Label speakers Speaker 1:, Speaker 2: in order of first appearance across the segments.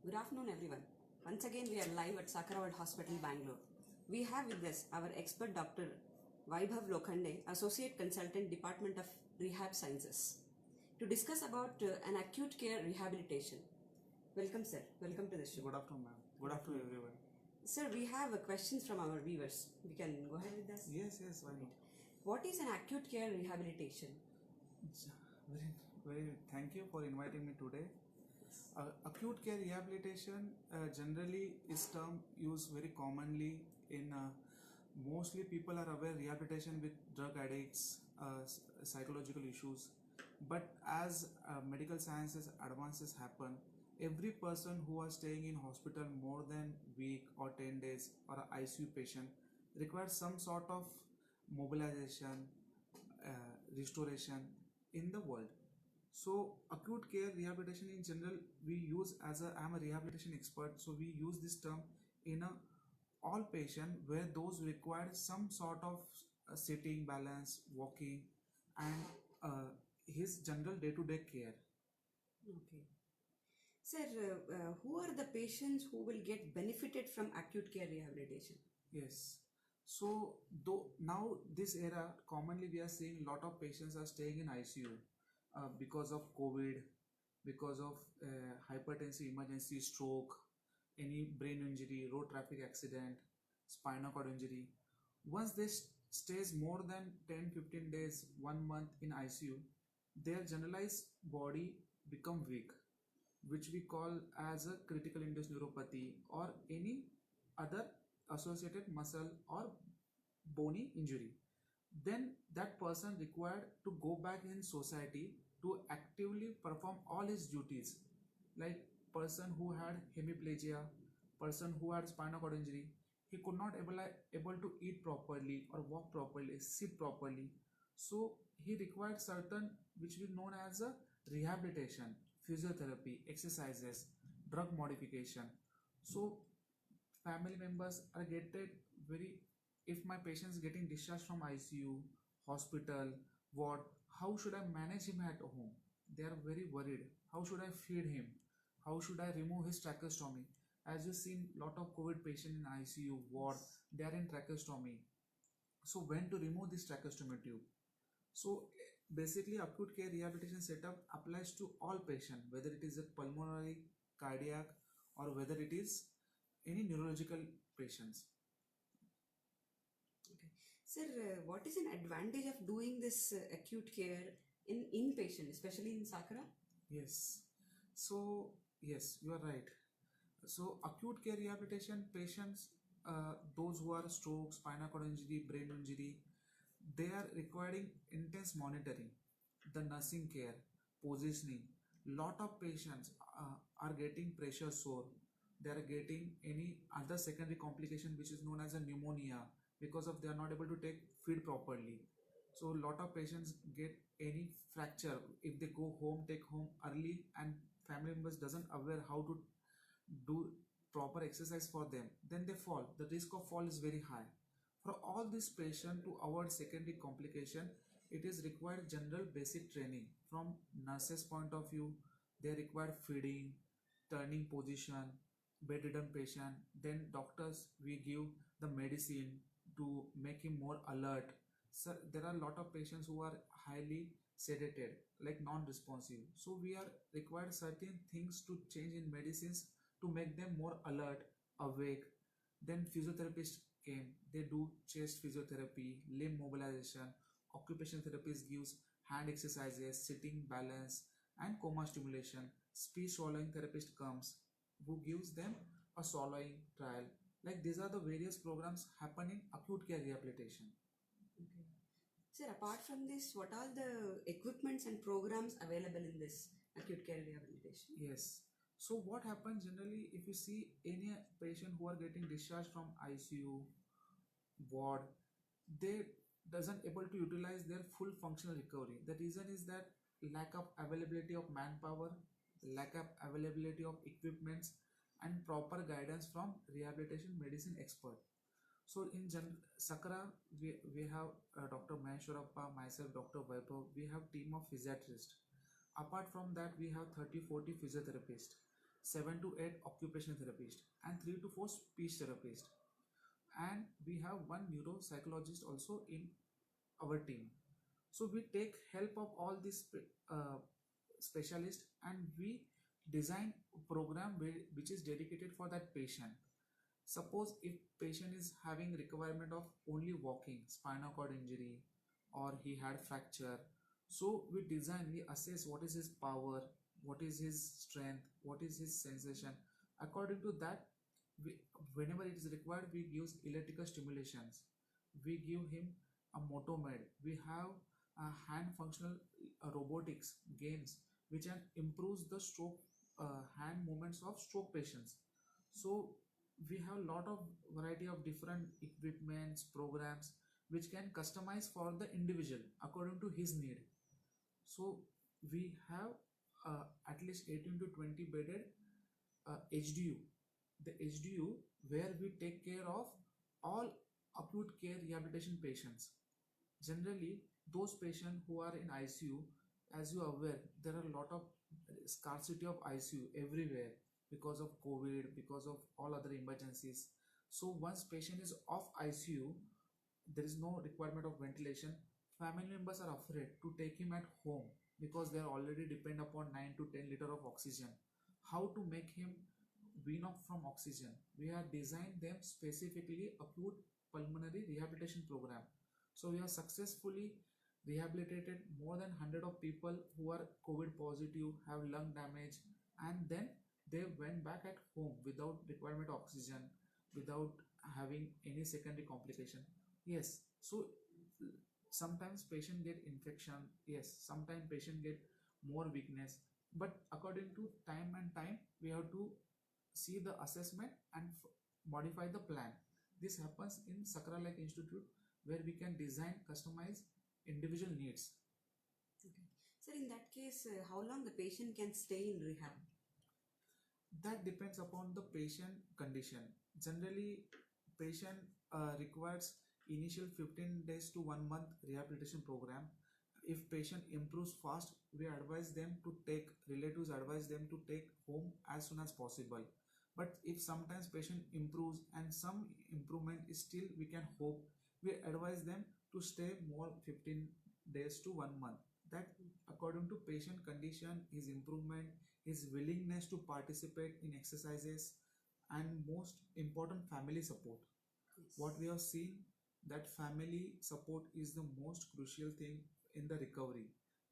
Speaker 1: Good afternoon, everyone. Once again, we are live at Sakrawad Hospital, Bangalore. We have with us our expert Dr. Vaibhav Lokhande, Associate Consultant, Department of Rehab Sciences, to discuss about an acute care rehabilitation. Welcome, sir. Welcome to the show.
Speaker 2: Good afternoon, ma'am. Good afternoon, everyone.
Speaker 1: Sir, we have questions from our viewers. We can go ahead with this?
Speaker 2: Yes, why not?
Speaker 1: What is an acute care rehabilitation?
Speaker 2: Very thank you for inviting me today. Acute care rehabilitation generally is term used very commonly in mostly people are aware rehabilitation with drug addicts, psychological issues. But as medical sciences advances happen, every person who are staying in hospital more than week or 10 days or a ICU patient requires some sort of mobilization, restoration in the world. So acute care rehabilitation in general we use I'm a rehabilitation expert, so we use this term in all patient where those require some sort of sitting, balance, walking, and his general day-to-day care.
Speaker 1: Okay. Sir, who are the patients who will get benefited from acute care rehabilitation?
Speaker 2: Yes. So though now this era commonly we are seeing a lot of patients are staying in ICU because of COVID, because of hypertensive emergency, stroke, any brain injury, road traffic accident, spinal cord injury. Once they stays more than 10-15 days, 1 month in ICU, their generalized body become weak, which we call as a critical induced neuropathy or any other associated muscle or bony injury. Then that person required to go back in society to actively perform all his duties, like person who had hemiplegia, person who had spinal cord injury, he could not able to eat properly or walk properly, sit properly. So he required certain which we known as a rehabilitation, physiotherapy, exercises, drug modification. So family members are getting very, if my patient is getting discharged from ICU, hospital, ward, how should I manage him at home? They are very worried. How should I feed him? How should I remove his tracheostomy? As you've seen, lot of COVID patients in ICU ward, they are in tracheostomy. So when to remove this tracheostomy tube? So basically acute care rehabilitation setup applies to all patients, whether it is a pulmonary, cardiac, or whether it is any neurological patients.
Speaker 1: Okay. Sir, what is an advantage of doing this acute care in inpatient, especially in Sakra?
Speaker 2: Yes. So yes, you are right. So acute care rehabilitation patients, those who are stroke, spinal cord injury, brain injury, they are requiring intense monitoring, the nursing care, positioning. Lot of patients are getting pressure sore. They are getting any other secondary complication which is known as a pneumonia because of they are not able to take feed properly. So lot of patients get any fracture if they go home, take home early, and family members doesn't aware how to do proper exercise for them, then they fall. The risk of fall is very high. For all these patients to avoid secondary complication, it is required general basic training. From nurses point of view, they require feeding, turning position, bedridden patient. Then doctors, we give the medicine to make him more alert. So there are a lot of patients who are highly sedated, like non-responsive. So we are required certain things to change in medicines to make them more alert, awake. Then physiotherapists came. They do chest physiotherapy, limb mobilization, occupational therapist gives hand exercises, sitting, balance, and coma stimulation. Speech swallowing therapist comes, who gives them a swallowing trial. Like these are the various programs happening acute care rehabilitation.
Speaker 1: Okay. Sir, apart from this, what are the equipments and programs available in this acute care rehabilitation?
Speaker 2: Yes. So what happens generally if you see any patient who are getting discharged from ICU ward, they doesn't able to utilize their full functional recovery. The reason is that lack of availability of manpower, lack of availability of equipments, and proper guidance from rehabilitation medicine expert. So in Sakra, we have Dr. Maheshwarappa, myself, Dr. Vaibhav, we have team of physiatrists. Apart from that, we have 30-40 physiotherapists. 7 to 8 occupational therapists, and 3 to 4 speech therapists. And we have one neuropsychologist also in our team. So we take help of all these specialists, and we design a program which is dedicated for that patient. Suppose if patient is having requirement of only walking, spinal cord injury, or he had fracture, so we assess what is his power, what is his strength, what is his sensation. According to that, we, whenever it is required, we give electrical stimulations, we give him a motomed, we have hand functional robotics games which can improves the stroke hand movements of stroke patients. So we have a lot of variety of different equipments programs which can customize for the individual according to his need. So we have at least 18 to 20 bedded HDU, the HDU where we take care of all acute care rehabilitation patients. Generally, those patients who are in ICU, as you are aware, there are a lot of scarcity of ICU everywhere because of COVID, because of all other emergencies. So once patient is off ICU, there is no requirement of ventilation. Family members are afraid to take him at home because they are already depend upon 9 to 10 liter of oxygen. How to make him wean off from oxygen? We have designed them specifically acute pulmonary rehabilitation program. So we have successfully rehabilitated more than 100 of people who are COVID positive, have lung damage, and then they went back at home without requirement of oxygen, without having any secondary complication. Yes, so sometimes patient get infection, yes, sometimes patient get more weakness, but according to time we have to see the assessment and modify the plan. This happens in Sakra Lake Institute where we can design customize individual needs.
Speaker 1: Okay. Sir, in that case, how long the patient can stay in rehab?
Speaker 2: That depends upon the patient condition. Generally, patient requires initial 15 days to 1 month rehabilitation program. If patient improves fast, we advise them to take, relatives advise them to take home as soon as possible. But if sometimes patient improves and some improvement is still we can hope, we advise them to stay more 15 days to 1 month. That according to patient condition, his improvement, his willingness to participate in exercises, and most important, family support.
Speaker 1: Yes.
Speaker 2: What we have seen, that family support is the most crucial thing in the recovery.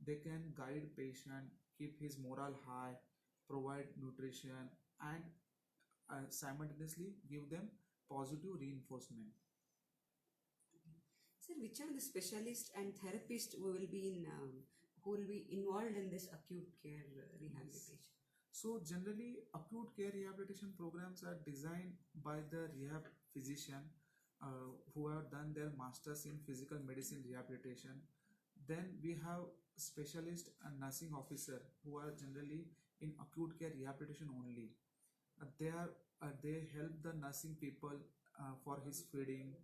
Speaker 2: They can guide patient, keep his morale high, provide nutrition, and simultaneously give them positive reinforcement.
Speaker 1: Sir, which are the specialists and therapists who will be involved in this acute care rehabilitation?
Speaker 2: So generally, acute care rehabilitation programs are designed by the rehab physician who have done their masters in physical medicine rehabilitation. Then we have specialist and nursing officer who are generally in acute care rehabilitation only. They help the nursing people for his feeding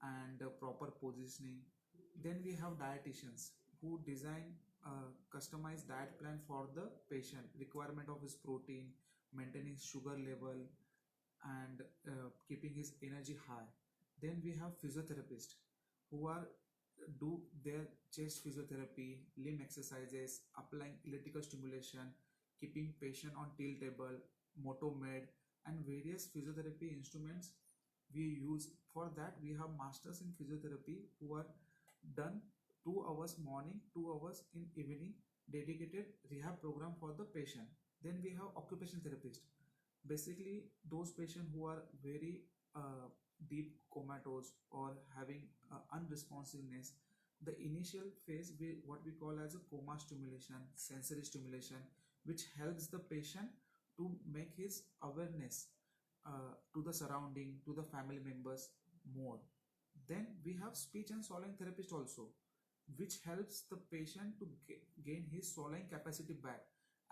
Speaker 2: and proper positioning. Then we have dietitians who design customized diet plan for the patient, requirement of his protein, maintaining sugar level, and keeping his energy high. Then we have physiotherapists who are do their chest physiotherapy, limb exercises, applying electrical stimulation, keeping patient on tilt table, motomed, and various physiotherapy instruments we use. For that, we have masters in physiotherapy who are done 2 hours morning, 2 hours in evening, dedicated rehab program for the patient. Then we have occupational therapist, basically those patients who are very deep comatose or having unresponsiveness. The initial phase, what we call as a coma stimulation, sensory stimulation, which helps the patient to make his awareness to the surrounding, to the family members more. Then we have speech and swallowing therapist also, which helps the patient to gain his swallowing capacity back.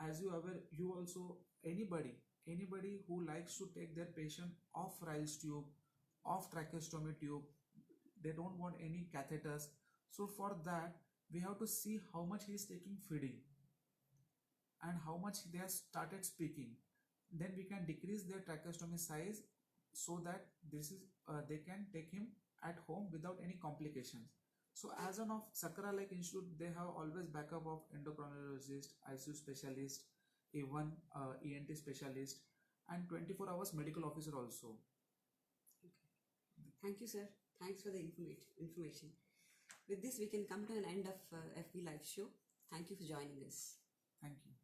Speaker 2: As you are aware, you also, anybody who likes to take their patient off Ryle's tube, off tracheostomy tube, they don't want any catheters. So for that, we have to see how much he is taking feeding and how much they have started speaking. then we can decrease their tracheostomy size so that they can take him at home without any complications. So as an of Sakara Lake Institute, they have always backup of endocrinologist, ICU specialist, even ENT specialist, and 24 hours medical officer also.
Speaker 1: Thank you, sir. Thanks for the information. With this, we can come to an end of FB Live show. Thank you for joining us.
Speaker 2: Thank you.